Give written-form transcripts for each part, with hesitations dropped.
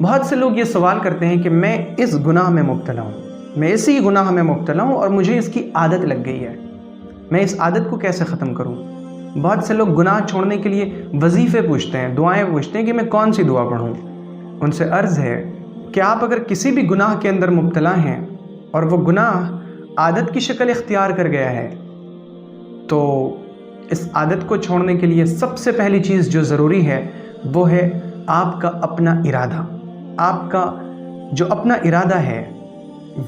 بہت سے لوگ یہ سوال کرتے ہیں کہ میں اس گناہ میں مبتلا ہوں، میں اسی گناہ میں مبتلا ہوں اور مجھے اس کی عادت لگ گئی ہے، میں اس عادت کو کیسے ختم کروں؟ بہت سے لوگ گناہ چھوڑنے کے لیے وظیفے پوچھتے ہیں، دعائیں پوچھتے ہیں کہ میں کون سی دعا پڑھوں۔ ان سے عرض ہے کہ آپ اگر کسی بھی گناہ کے اندر مبتلا ہیں اور وہ گناہ عادت کی شکل اختیار کر گیا ہے تو اس عادت کو چھوڑنے کے لیے سب سے پہلی چیز جو ضروری ہے وہ ہے آپ کا اپنا ارادہ۔ آپ کا جو اپنا ارادہ ہے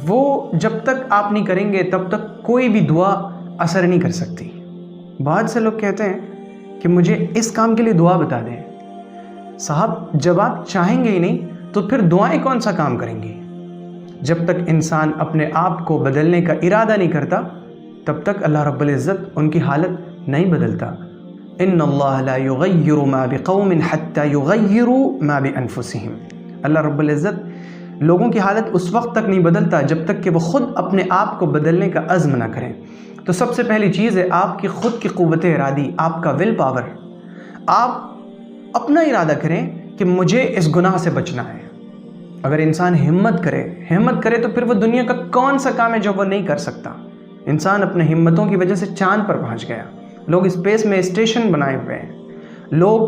وہ جب تک آپ نہیں کریں گے تب تک کوئی بھی دعا اثر نہیں کر سکتی۔ بہت سے لوگ کہتے ہیں کہ مجھے اس کام کے لیے دعا بتا دیں۔ صاحب جب آپ چاہیں گے ہی نہیں تو پھر دعائیں کون سا کام کریں گی؟ جب تک انسان اپنے آپ کو بدلنے کا ارادہ نہیں کرتا تب تک اللہ رب العزت ان کی حالت نہیں بدلتا۔ ان اللہ لا یغیر ما بقوم حتی یغیروا ما بانفسہم۔ اللہ رب العزت لوگوں کی حالت اس وقت تک نہیں بدلتا جب تک کہ وہ خود اپنے آپ کو بدلنے کا عزم نہ کریں۔ تو سب سے پہلی چیز ہے آپ کی خود کی قوت ارادی، آپ کا ول پاور۔ آپ اپنا ارادہ کریں کہ مجھے اس گناہ سے بچنا ہے۔ اگر انسان ہمت کرے تو پھر وہ دنیا کا کون سا کام ہے جو وہ نہیں کر سکتا۔ انسان اپنے ہمتوں کی وجہ سے چاند پر پہنچ گیا، لوگ اسپیس میں اسٹیشن بنائے ہوئے ہیں، لوگ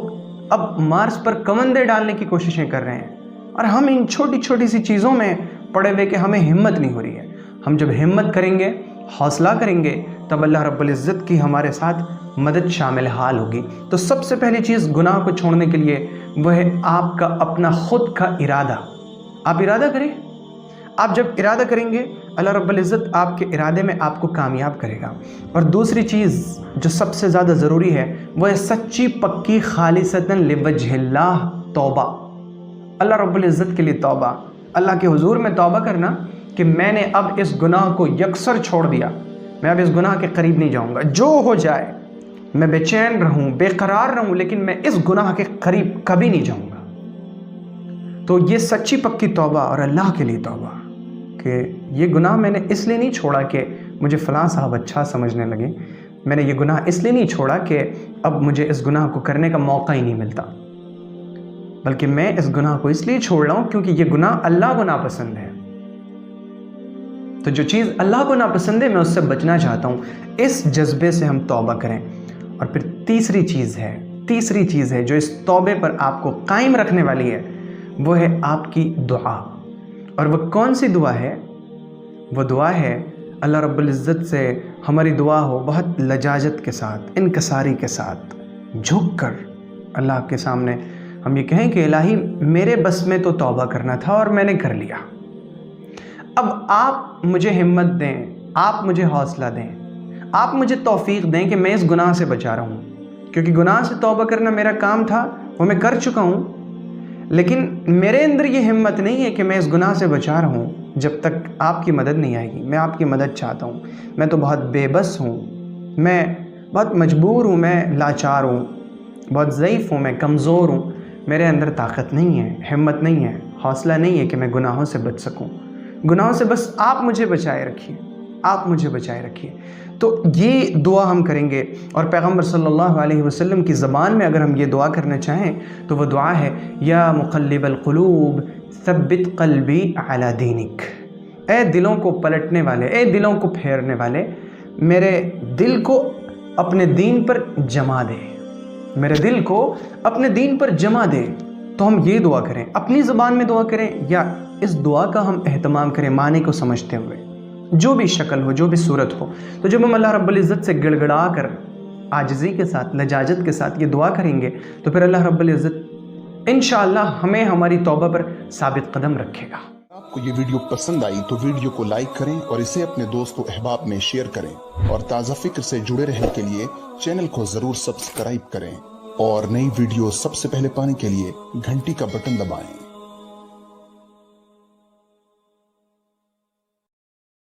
اب مارس پر کمندے ڈالنے کی کوششیں کر رہے ہیں، اور ہم ان چھوٹی چھوٹی سی چیزوں میں پڑے ہوئے کہ ہمیں ہمت نہیں ہو رہی ہے۔ ہم جب ہمت کریں گے، حوصلہ کریں گے، تب اللہ رب العزت کی ہمارے ساتھ مدد شامل حال ہوگی۔ تو سب سے پہلی چیز گناہ کو چھوڑنے کے لیے وہ ہے آپ کا اپنا خود کا ارادہ۔ آپ ارادہ کریں۔ آپ جب ارادہ کریں گے اللہ رب العزت آپ کے ارادے میں آپ کو کامیاب کرے گا۔ اور دوسری چیز جو سب سے زیادہ ضروری ہے وہ ہے سچی پکی خالصتاً لوجہ اللہ توبہ۔ اللہ رب العزت کے لیے توبہ، اللہ کے حضور میں توبہ کرنا کہ میں نے اب اس گناہ کو یکسر چھوڑ دیا، میں اب اس گناہ کے قریب نہیں جاؤں گا، جو ہو جائے میں بے چین رہوں، بے قرار رہوں، لیکن میں اس گناہ کے قریب کبھی نہیں جاؤں گا۔ تو یہ سچی پکی توبہ اور اللہ کے لیے توبہ کہ یہ گناہ میں نے اس لیے نہیں چھوڑا کہ مجھے فلاں صاحب اچھا سمجھنے لگے، میں نے یہ گناہ اس لیے نہیں چھوڑا کہ اب مجھے اس گناہ کو کرنے کا موقع ہی نہیں ملتا، بلکہ میں اس گناہ کو اس لیے چھوڑ رہا ہوں کیونکہ یہ گناہ اللہ کو ناپسند ہے۔ تو جو چیز اللہ کو ناپسند ہے میں اس سے بچنا چاہتا ہوں، اس جذبے سے ہم توبہ کریں۔ اور پھر تیسری چیز ہے جو اس توبے پر آپ کو قائم رکھنے والی ہے وہ ہے آپ کی دعا۔ اور وہ کون سی دعا ہے؟ وہ دعا ہے اللہ رب العزت سے ہماری دعا ہو بہت لجاجت کے ساتھ، انکساری کے ساتھ، جھک کر اللہ کے سامنے ہم یہ کہیں کہ الہی میرے بس میں تو توبہ کرنا تھا اور میں نے کر لیا، اب آپ مجھے ہمت دیں، آپ مجھے حوصلہ دیں، آپ مجھے توفیق دیں کہ میں اس گناہ سے بچا رہا ہوں، کیونکہ گناہ سے توبہ کرنا میرا کام تھا، وہ میں کر چکا ہوں، لیکن میرے اندر یہ ہمت نہیں ہے کہ میں اس گناہ سے بچا رہا ہوں جب تک آپ کی مدد نہیں آئے گی۔ میں آپ کی مدد چاہتا ہوں، میں تو بہت بے بس ہوں، میں بہت مجبور ہوں، میں لاچار ہوں، بہت ضعیف ہوں، میں کمزور ہوں، میرے اندر طاقت نہیں ہے، ہمت نہیں ہے، حوصلہ نہیں ہے کہ میں گناہوں سے بچ سکوں۔ گناہوں سے بس آپ مجھے بچائے رکھیے، آپ مجھے بچائے رکھیے۔ تو یہ دعا ہم کریں گے، اور پیغمبر صلی اللہ علیہ وسلم کی زبان میں اگر ہم یہ دعا کرنا چاہیں تو وہ دعا ہے یا مقلب القلوب ثبت قلبی علی دینک۔ اے دلوں کو پلٹنے والے، اے دلوں کو پھیرنے والے، میرے دل کو اپنے دین پر جما دے، میرے دل کو اپنے دین پر جما دے۔ تو ہم یہ دعا کریں، اپنی زبان میں دعا کریں یا اس دعا کا ہم اہتمام کریں معنی کو سمجھتے ہوئے، جو بھی شکل ہو، جو بھی صورت ہو۔ تو جب ہم اللہ رب العزت سے گڑ گڑا کر عاجزی کے ساتھ، لجاجت کے ساتھ یہ دعا کریں گے تو پھر اللہ رب العزت انشاءاللہ ہمیں ہماری توبہ پر ثابت قدم رکھے گا۔ آپ کو یہ ویڈیو پسند آئی تو ویڈیو کو لائک کریں اور اسے اپنے دوست و احباب میں شیئر کریں، اور تازہ فکر سے جڑے رہنے کے لیے چینل کو ضرور سبسکرائب کریں، اور نئی ویڈیو سب سے پہلے پانے کے لیے گھنٹی کا بٹن دبائیں۔